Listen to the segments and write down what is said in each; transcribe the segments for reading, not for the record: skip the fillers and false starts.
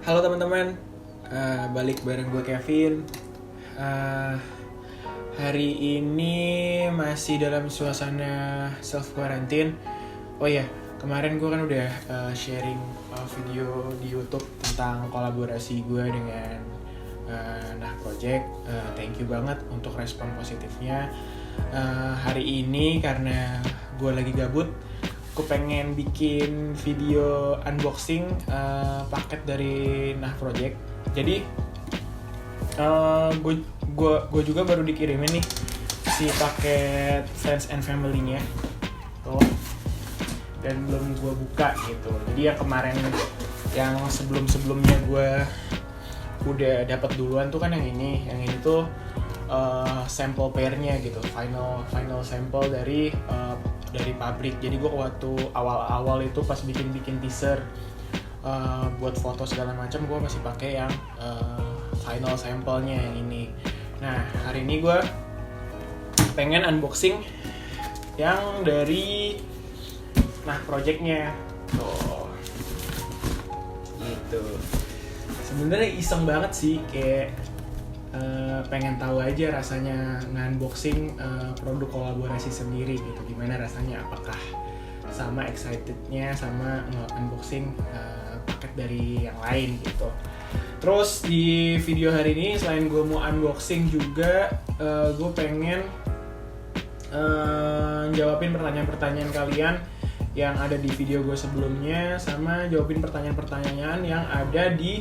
Halo teman-teman, balik bareng gue Kevin. Hari ini masih dalam suasana self quarantine. Oh iya, kemarin gue kan udah sharing video di YouTube tentang kolaborasi gue dengan Nah Project. Thank you banget untuk respon positifnya. Hari ini karena gue lagi gabut, aku pengen bikin video unboxing paket dari Nah Project. Jadi gue juga baru dikirimin nih si paket Friends and Family-nya tuh, dan belum gue buka gitu. Jadi yang kemarin, yang sebelumnya gue udah dapat duluan tuh kan yang ini tuh sample pair-nya gitu, final sample dari pabrik. Jadi gue waktu awal itu pas bikin teaser buat foto segala macam, gue masih pakai yang final sample-nya yang ini. Nah hari ini gue pengen unboxing yang dari Nah Project-nya tuh gitu. Sebenarnya iseng banget sih, kayak pengen tahu aja rasanya nge-unboxing produk kolaborasi sendiri gitu. Gimana rasanya, apakah sama excitednya sama nge-unboxing paket dari yang lain gitu. Terus di video hari ini selain gue mau unboxing juga, gue pengen jawabin pertanyaan-pertanyaan kalian yang ada di video gue sebelumnya, sama jawabin pertanyaan-pertanyaan yang ada di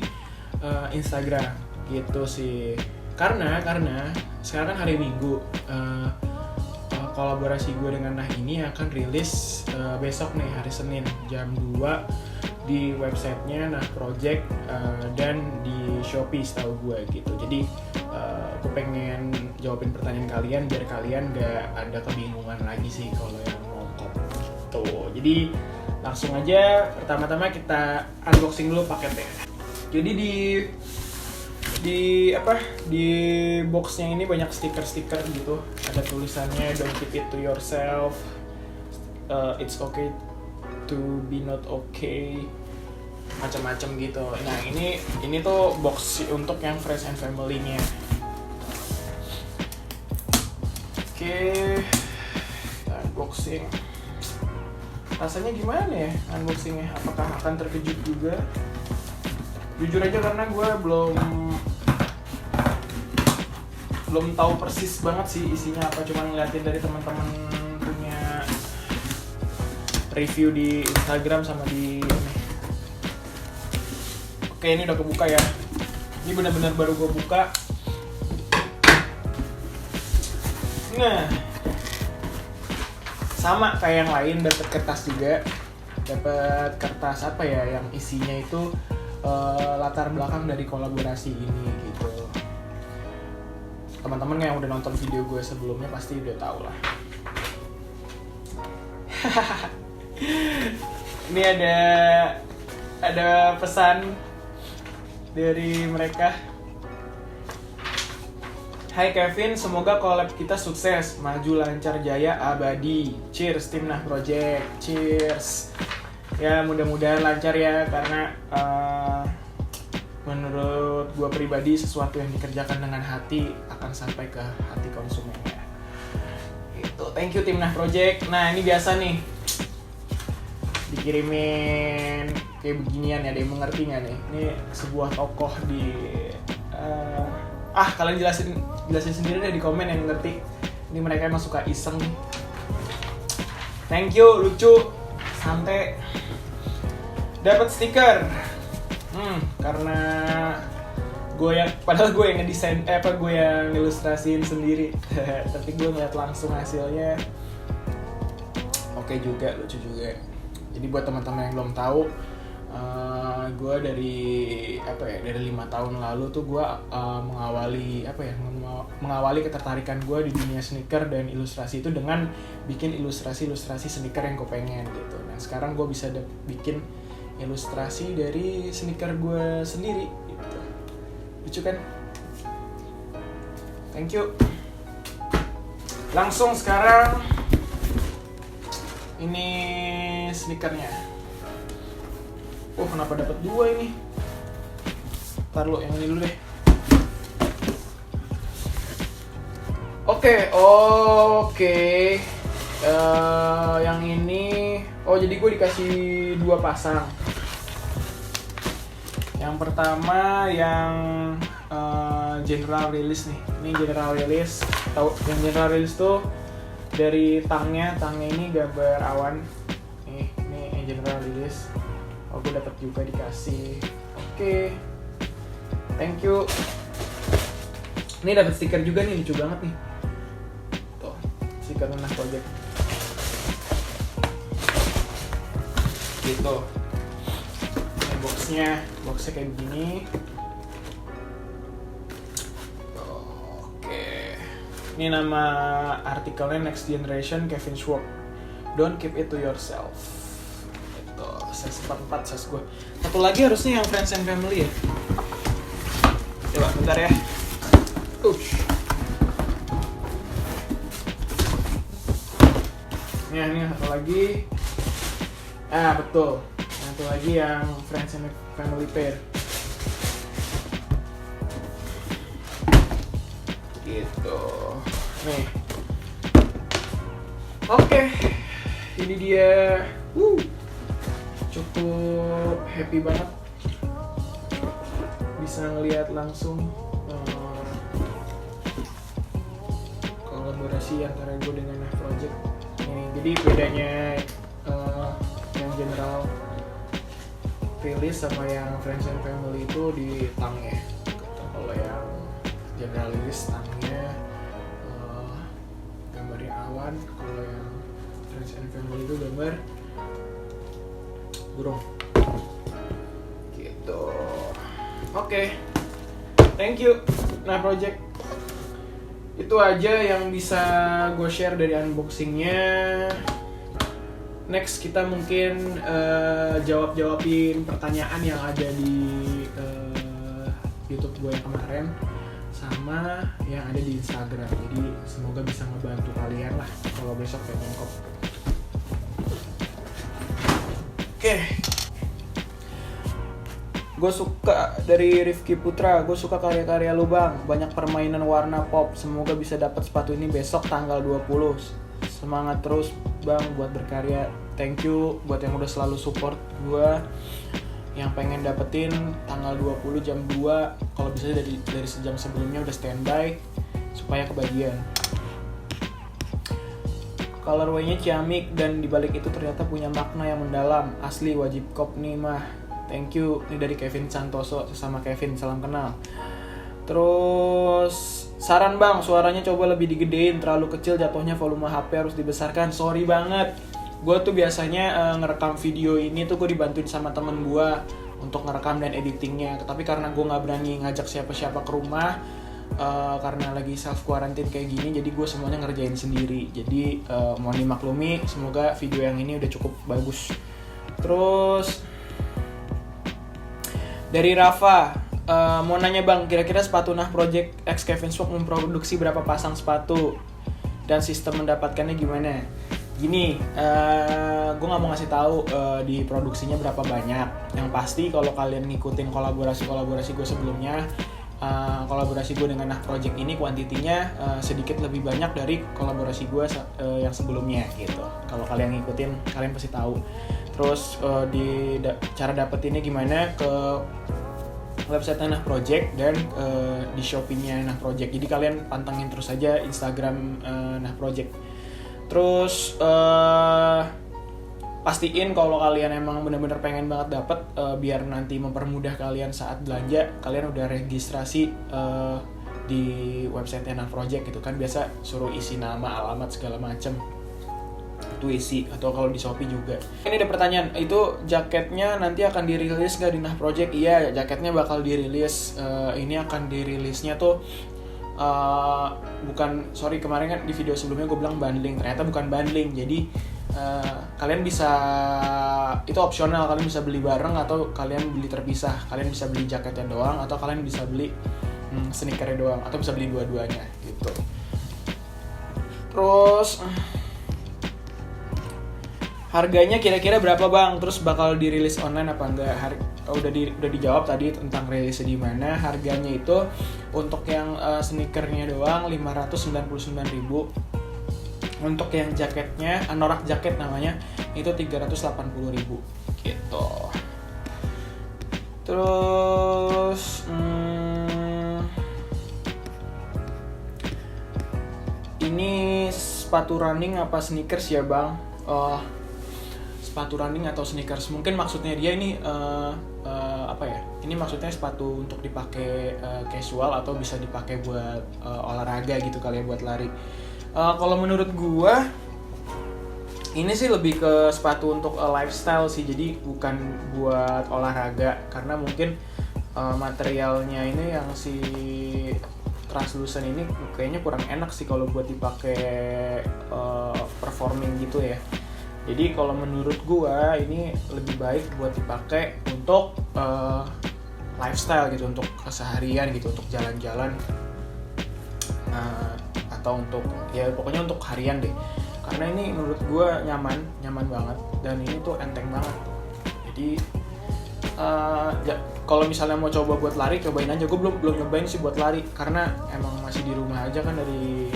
Instagram gitu sih. Karena sekarang kan hari Minggu, kolaborasi gue dengan Nah ini akan rilis besok nih, hari Senin jam 2 di websitenya Nah Project dan di Shopee setahu gue gitu. Jadi gue pengen jawabin pertanyaan kalian biar kalian gak ada kebingungan lagi sih kalau yang ngomong gitu. Jadi langsung aja, pertama-tama kita unboxing dulu paketnya. Jadi di boxnya ini banyak stiker gitu. Ada tulisannya "Don't keep it to yourself", "It's okay to be not okay", macam-macam gitu. Nah ini tuh box untuk yang Friends and Family-nya. Oke, kita unboxing. Rasanya gimana ya unboxingnya? Apakah akan terkejut juga? Jujur aja karena gue belum tahu persis banget sih isinya apa, cuma ngeliatin dari teman-teman punya review di Instagram sama di ini. Oke, ini udah kebuka ya. Ini benar-benar baru gue buka. Nah, sama kayak yang lain, dapat kertas juga. Dapat kertas apa ya, yang isinya itu latar belakang dari kolaborasi ini gitu. Teman-teman yang udah nonton video gue sebelumnya pasti udah tahu lah. Ini ada pesan dari mereka. Hai Kevin, semoga collab kita sukses, maju lancar jaya abadi. Cheers tim Nah Project. Cheers. Ya mudah-mudahan lancar ya, karena menurut gue pribadi sesuatu yang dikerjakan dengan hati akan sampai ke hati konsumennya. Itu, thank you tim Nah Project. Nah ini biasa nih dikirimin kayak beginian ya, ada yang mengerti nggak nih? Ini sebuah tokoh di kalian jelasin sendiri deh di komen yang ngerti. Ini mereka emang suka iseng nih. Thank you, lucu, santai. Dapat stiker. Karena padahal gue yang ngedesain, gue yang ilustrasiin sendiri. Tapi gue ngeliat langsung hasilnya oke juga, lucu juga. Jadi buat teman-teman yang belum tahu, gue dari 5 tahun lalu tuh gue mengawali ketertarikan gue di dunia sneaker dan ilustrasi itu dengan bikin ilustrasi sneaker yang gue pengen gitu. Nah sekarang gue bisa bikin ilustrasi dari sneaker gue sendiri gitu. Lucu kan? Thank you. Langsung sekarang ini sneakernya. Oh kenapa dapat 2 ini? Ntar lu yang ini dulu deh. Oke. Yang ini, jadi gue dikasih 2 pasang. Yang pertama yang general release nih. Ini general release. Tahu yang general release tuh dari tangnya ini gambar awan. Nih yang general release. Gue dapat juga dikasih. Oke. Thank you. Ini dapat stiker juga nih, lucu banget nih. Tuh, stiker Nanah Project. Gitu. Ini boxnya kayak begini. Oke. Ini nama artikelnya Next Generation Kevin Schwab. Don't keep it to yourself. Itu size 44 size gue. Satu lagi harusnya yang Friends and Family ya. Coba bentar ya. Ini satu lagi. Betul. Satu lagi yang Friends and Family pair. Gitu. Nih. Oke. Ini dia. Cukup happy banget bisa ngelihat langsung kolaborasi antara gue dengan Nanah Project ini. Jadi bedanya yang general release sama yang Friends and Family itu di tangnya. Kalau yang general release tangnya gambarnya awan, kalau yang Friends and Family itu gambar burung. Gitu. Oke. Thank you Nanah Project. Itu aja yang bisa gue share dari unboxingnya. Next kita mungkin jawabin pertanyaan yang ada di YouTube gue yang kemarin sama yang ada di Instagram. Jadi semoga bisa ngebantu kalian lah kalau besok kayak nyongkok. Oke. Gue suka dari Rifki Putra, gue suka karya-karya lu bang, banyak permainan warna pop, semoga bisa dapat sepatu ini besok tanggal 20. Semangat terus bang buat berkarya. Thank you buat yang udah selalu support gue, yang pengen dapetin tanggal 20 jam 2, kalau bisa dari sejam sebelumnya udah standby supaya kebagian. Colorway-nya ciamik dan dibalik itu ternyata punya makna yang mendalam, asli wajib kop nih mah. Thank you, ini dari Kevin Santoso, sama Kevin, salam kenal. Terus, saran bang, suaranya coba lebih digedein, terlalu kecil jatuhnya volume HP harus dibesarkan. Sorry banget, gue tuh biasanya ngerekam video ini tuh gue dibantuin sama temen gue untuk ngerekam dan editingnya. Tapi karena gue gak berani ngajak siapa-siapa ke rumah, karena lagi self quarantine kayak gini, jadi gue semuanya ngerjain sendiri. Jadi mohon dimaklumi, semoga video yang ini udah cukup bagus. Terus dari Rafa, mau nanya bang, kira-kira sepatu Nanah Project X Kevin Schwab memproduksi berapa pasang sepatu dan sistem mendapatkannya gimana? Gini, gue nggak mau ngasih tahu di produksinya berapa banyak. Yang pasti kalau kalian ngikutin kolaborasi gue sebelumnya, kolaborasi gue dengan Nanah Project ini kuantitinya sedikit lebih banyak dari kolaborasi gue yang sebelumnya gitu. Kalau kalian ngikutin, kalian pasti tahu. Terus cara dapetinnya gimana, ke website Nanah Project dan di Shopee-nya Nanah Project. Jadi kalian pantengin terus aja Instagram Nanah Project. Terus pastiin kalau kalian emang benar-benar pengen banget dapet, biar nanti mempermudah kalian saat belanja, kalian udah registrasi di website Nanah Project gitu kan. Biasa suruh isi nama, alamat segala macem, itu isi. Atau kalau di Shopee juga. Ini ada pertanyaan, itu jaketnya nanti akan dirilis nggak di Nanah Project? Iya, jaketnya bakal dirilis. Ini akan dirilisnya tuh kemarin kan di video sebelumnya gue bilang bundling, ternyata bukan bundling. Jadi kalian bisa, itu opsional, kalian bisa beli bareng atau kalian beli terpisah. Kalian bisa beli jaketnya doang atau kalian bisa beli sneakernya doang, atau bisa beli dua-duanya gitu. Terus harganya kira-kira berapa bang? Terus bakal dirilis online apa enggak? udah dijawab tadi tentang rilisnya di mana. Harganya itu untuk yang sneakernya doang 599.000. Untuk yang jaketnya, anorak jaket namanya, itu 380.000 gitu. Terus ini sepatu running apa sneakers ya bang? Sepatu running atau sneakers? Mungkin maksudnya dia ini apa ya? Ini maksudnya sepatu untuk dipakai casual atau bisa dipakai buat olahraga gitu kali ya, buat lari. Kalau menurut gua ini sih lebih ke sepatu untuk lifestyle sih, jadi bukan buat olahraga, karena mungkin materialnya ini yang si translucent ini kayaknya kurang enak sih kalau buat dipakai performing gitu ya. Jadi kalau menurut gua ini lebih baik buat dipakai untuk lifestyle gitu, untuk keseharian gitu, untuk jalan-jalan atau untuk ya pokoknya untuk harian deh. Karena ini menurut gua nyaman banget, dan ini tuh enteng banget. Jadi kalau misalnya mau coba buat lari, cobain aja. Gue belum nyobain sih buat lari karena emang masih di rumah aja kan dari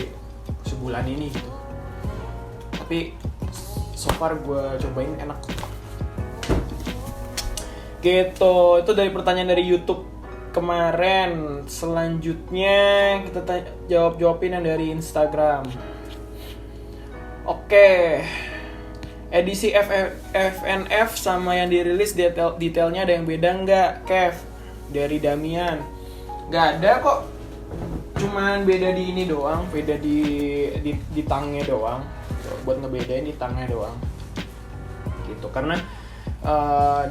sebulan ini gitu. Tapi so far gue cobain enak gitu. Itu dari pertanyaan dari YouTube kemarin. Selanjutnya kita jawabin yang dari Instagram. Oke. Edisi FNF sama yang dirilis detailnya ada yang beda nggak, Kev? Dari Damian. Nggak ada kok. Cuman beda di ini doang, beda di tangnya doang. Buat ngebedain di tangnya doang. Gitu. Karena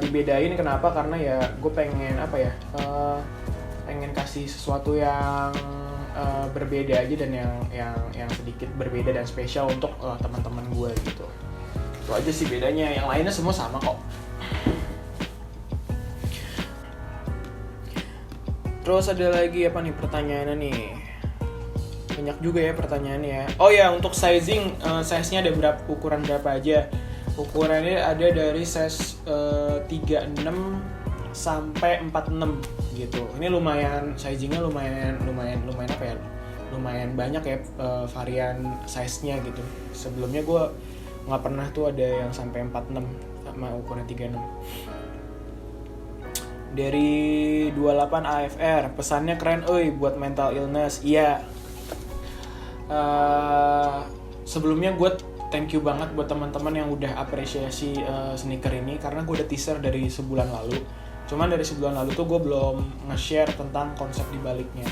dibedain kenapa? Karena ya gue pengen apa ya? Pengen kasih sesuatu yang berbeda aja, dan yang sedikit berbeda dan spesial untuk teman-teman gue gitu. Itu aja sih bedanya, yang lainnya semua sama kok. Terus ada lagi apa nih pertanyaannya nih? Banyak juga ya pertanyaannya. Oh ya, untuk sizing, size-nya ada ukuran berapa aja? Ukurannya ada dari size 36 sampai 46 gitu. Ini lumayan, sizingnya lumayan apa ya? Lumayan banyak ya varian size-nya gitu. Sebelumnya gue nggak pernah tuh ada yang sampai 46 sama ukuran 36. Dari 28 AFR, pesannya keren buat mental illness. Iya. Sebelumnya gue thank you banget buat teman-teman yang udah apresiasi sneaker ini, karena gue udah teaser dari sebulan lalu. Cuman dari sebulan lalu tuh gue belum nge-share tentang konsep dibaliknya.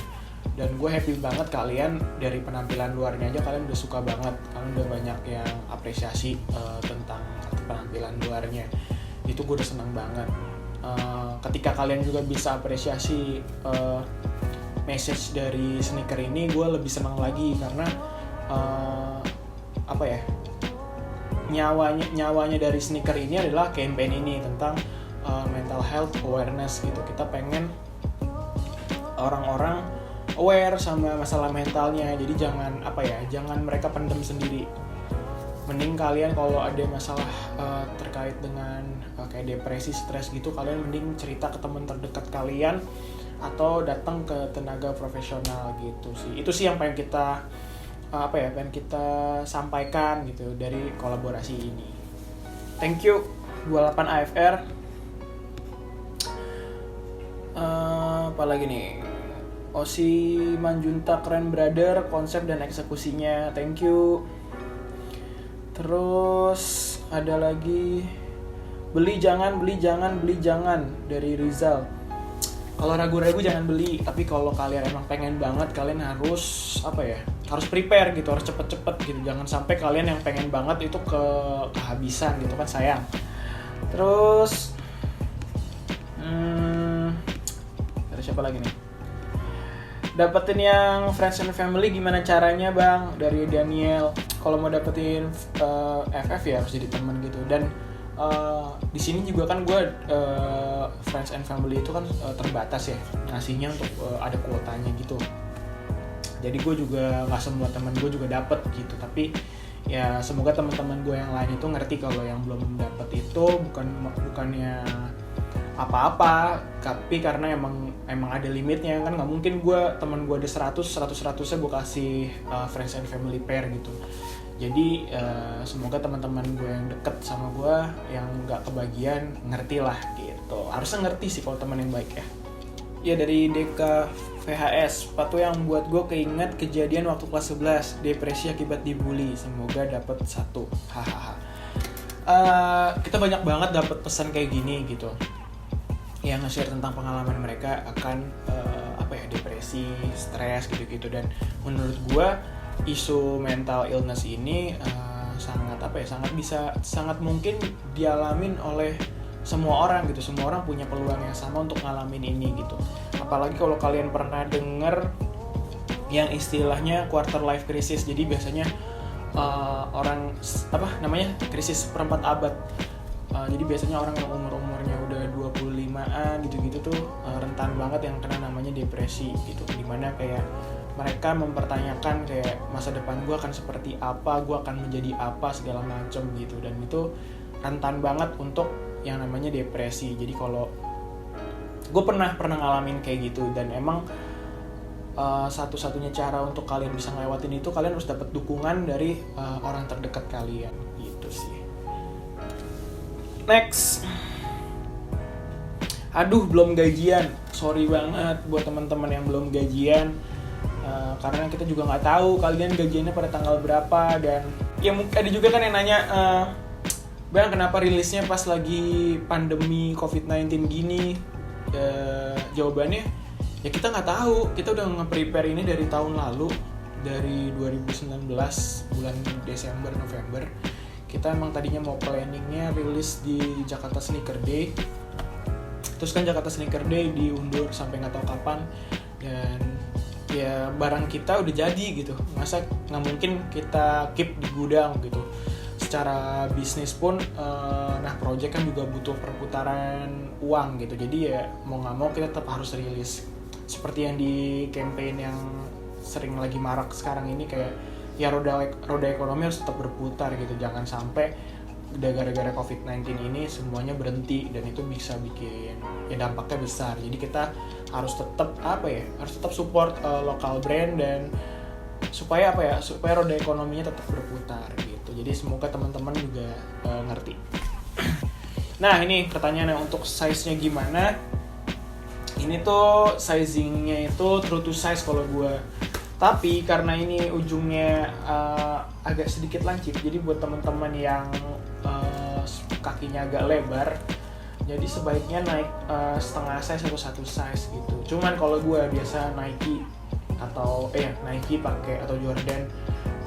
Dan gue happy banget kalian dari penampilan luarnya aja kalian udah suka banget, kalian udah banyak yang apresiasi tentang penampilan luarnya. Itu gue udah senang banget. Ketika kalian juga bisa apresiasi message dari sneaker ini, gue lebih senang lagi karena apa ya, nyawanya dari sneaker ini adalah campaign ini tentang mental health awareness gitu. Kita pengen orang-orang aware sama masalah mentalnya, jadi jangan mereka pendem sendiri. Mending kalian kalau ada masalah terkait dengan kayak depresi, stres gitu, kalian mending cerita ke teman terdekat kalian atau datang ke tenaga profesional gitu sih. Itu sih yang pengen kita pengen kita sampaikan gitu dari kolaborasi ini. Thank you 28 AFR. Apa lagi nih? Osi Manjunta keren brother, konsep dan eksekusinya. Thank you. Terus ada lagi beli jangan dari Rizal. Kalau ragu-ragu jangan beli, tapi kalau kalian emang pengen banget, kalian harus harus prepare gitu, harus cepet-cepet gitu. Jangan sampai kalian yang pengen banget itu kehabisan gitu kan, sayang. Terus ada siapa lagi nih? Dapetin yang Friends and Family gimana caranya bang? Dari Daniel. Kalau mau dapetin FF ya harus jadi teman gitu. Dan di sini juga kan gue Friends and Family itu kan terbatas ya ngasihnya untuk ada kuotanya gitu. Jadi gue juga nggak semua teman gue juga dapet gitu. Tapi ya semoga teman-teman gue yang lain itu ngerti kalau yang belum dapet itu bukannya apa-apa, tapi karena emang ada limitnya kan, nggak mungkin teman gue ada 100-100-nya gue kasih friends and family pair gitu. Jadi semoga teman-teman gue yang deket sama gue yang nggak kebagian ngerti lah gitu. Harusnya ngerti sih kalau teman yang baik ya. Ya dari DK VHS, sepatu yang buat gue keinget kejadian waktu kelas 11, depresi akibat dibully, semoga dapet 1, hahaha. Kita banyak banget dapet pesan kayak gini gitu, yang nge-share tentang pengalaman mereka akan depresi, stres gitu-gitu. Dan menurut gue isu mental illness ini sangat mungkin dialamin oleh semua orang gitu. Semua orang punya peluang yang sama untuk ngalamin ini gitu. Apalagi kalau kalian pernah denger yang istilahnya quarter life crisis. Jadi biasanya krisis seperempat abad. Jadi biasanya orang yang umurnya udah 25-an gitu-gitu tuh rentan banget yang kena namanya depresi gitu. Dimana kayak mereka mempertanyakan kayak masa depan gue akan seperti apa, gue akan menjadi apa, segala macem gitu. Dan itu rentan banget untuk yang namanya depresi. Jadi kalau gue pernah ngalamin kayak gitu, dan emang satu-satunya cara untuk kalian bisa ngelewatin itu, kalian harus dapat dukungan dari orang terdekat kalian gitu sih. Next, aduh belum gajian, sorry banget buat teman-teman yang belum gajian, karena kita juga nggak tahu kalian gajiannya pada tanggal berapa. Dan ya ada juga kan yang nanya, Bang kenapa rilisnya pas lagi pandemi COVID-19 gini? Jawabannya ya kita nggak tahu, kita udah nge-prepare ini dari tahun lalu, dari 2019 bulan Desember November. Kita emang tadinya mau planningnya rilis di Jakarta Sneaker Day, terus kan Jakarta Sneaker Day diundur sampai nggak tahu kapan. Dan ya barang kita udah jadi gitu, masa nggak mungkin kita keep di gudang gitu. Secara bisnis pun, project kan juga butuh perputaran uang gitu. Jadi ya mau nggak mau kita tetap harus rilis. Seperti yang di campaign yang sering lagi marak sekarang ini, kayak ya roda ekonomi harus tetap berputar gitu. Jangan sampai udah gara-gara COVID-19 ini semuanya berhenti, dan itu bisa bikin ya dampaknya besar. Jadi kita harus tetap support lokal brand, dan supaya roda ekonominya tetap berputar gitu. Jadi semoga teman-teman juga ngerti. Nah ini pertanyaannya, untuk size-nya gimana? Ini tuh sizingnya itu true to size kalau gue. Tapi karena ini ujungnya agak sedikit lancip, jadi buat teman-teman yang kakinya agak lebar, jadi sebaiknya naik setengah size atau 1 size gitu. Cuman kalau gue biasa Nike pakai, atau Jordan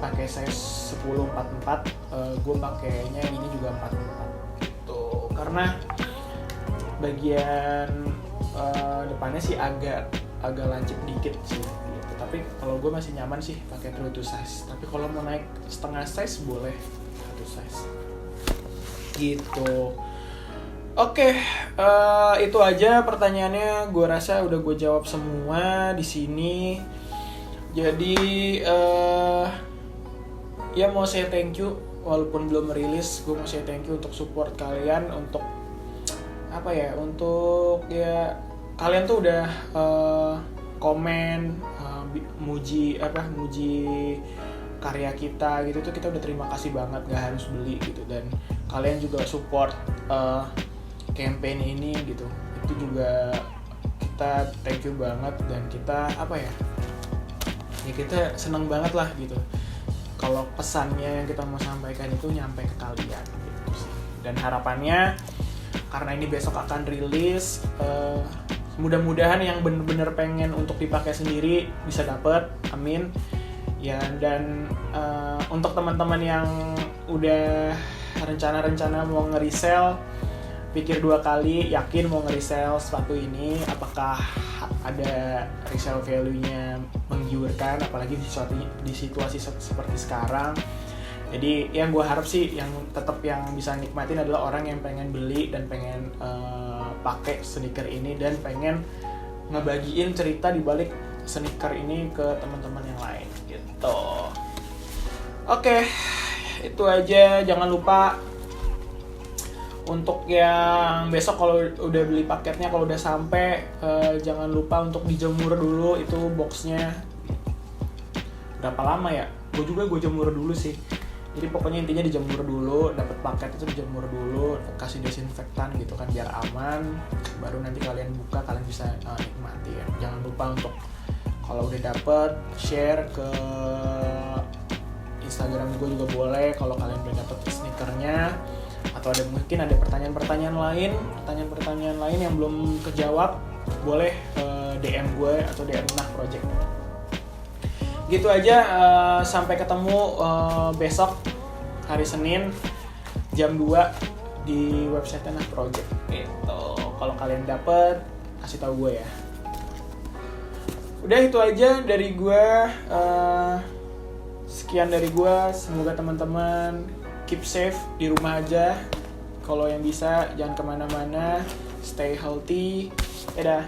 pakai size 10-44, gue pakainya ini juga 44 gitu. Karena bagian depannya sih agak lancip dikit sih gitu. Tapi kalau gue masih nyaman sih pakai true to size. Tapi kalau mau naik setengah size boleh 1 size gitu. Oke, itu aja pertanyaannya. Gue rasa udah gue jawab semua di sini. Jadi ya mau say thank you, walaupun belum merilis, gue mau say thank you untuk support kalian, untuk kalian tuh udah komen, muji karya kita gitu tuh, kita udah terima kasih banget, gak harus beli gitu. Dan kalian juga support campaign ini gitu, itu juga kita thank you banget. Dan kita kita seneng banget lah gitu kalau pesannya yang kita mau sampaikan itu nyampe ke kalian gitu sih. Dan harapannya karena ini besok akan rilis, mudah-mudahan yang bener-bener pengen untuk dipakai sendiri bisa dapet, amin ya. Dan untuk teman-teman yang udah rencana mau nge-resell, pikir 2 kali, yakin mau nge-resell sepatu ini, apakah ada resale value-nya menggiurkan, apalagi di situasi seperti sekarang. Jadi yang gue harap sih yang tetap yang bisa nikmatin adalah orang yang pengen beli dan pengen pakai sneaker ini, dan pengen ngebagiin cerita di balik sneaker ini ke teman-teman yang lain gitu. Oke, itu aja. Jangan lupa Untuk yang besok kalau udah beli paketnya, kalau udah sampai jangan lupa untuk dijemur dulu itu boxnya. Berapa lama ya? Gue jemur dulu sih. Jadi pokoknya intinya dijemur dulu, dapat paket itu dijemur dulu, kasih desinfektan gitu kan biar aman. Baru nanti kalian buka, kalian bisa nikmati ya. Jangan lupa untuk kalau udah dapet share ke Instagram gue juga boleh kalau kalian udah dapet sneakernya. Atau mungkin ada pertanyaan-pertanyaan lain yang belum kejawab, boleh DM gue atau DM Nah Project. Gitu aja, sampai ketemu besok hari Senin jam 2 di website Nah Project gitu. Kalau kalian dapet, kasih tahu gue ya. Udah itu aja dari gue, sekian dari gue. Semoga teman-teman keep safe di rumah aja. Kalau yang bisa jangan kemana-mana, stay healthy. Dadah.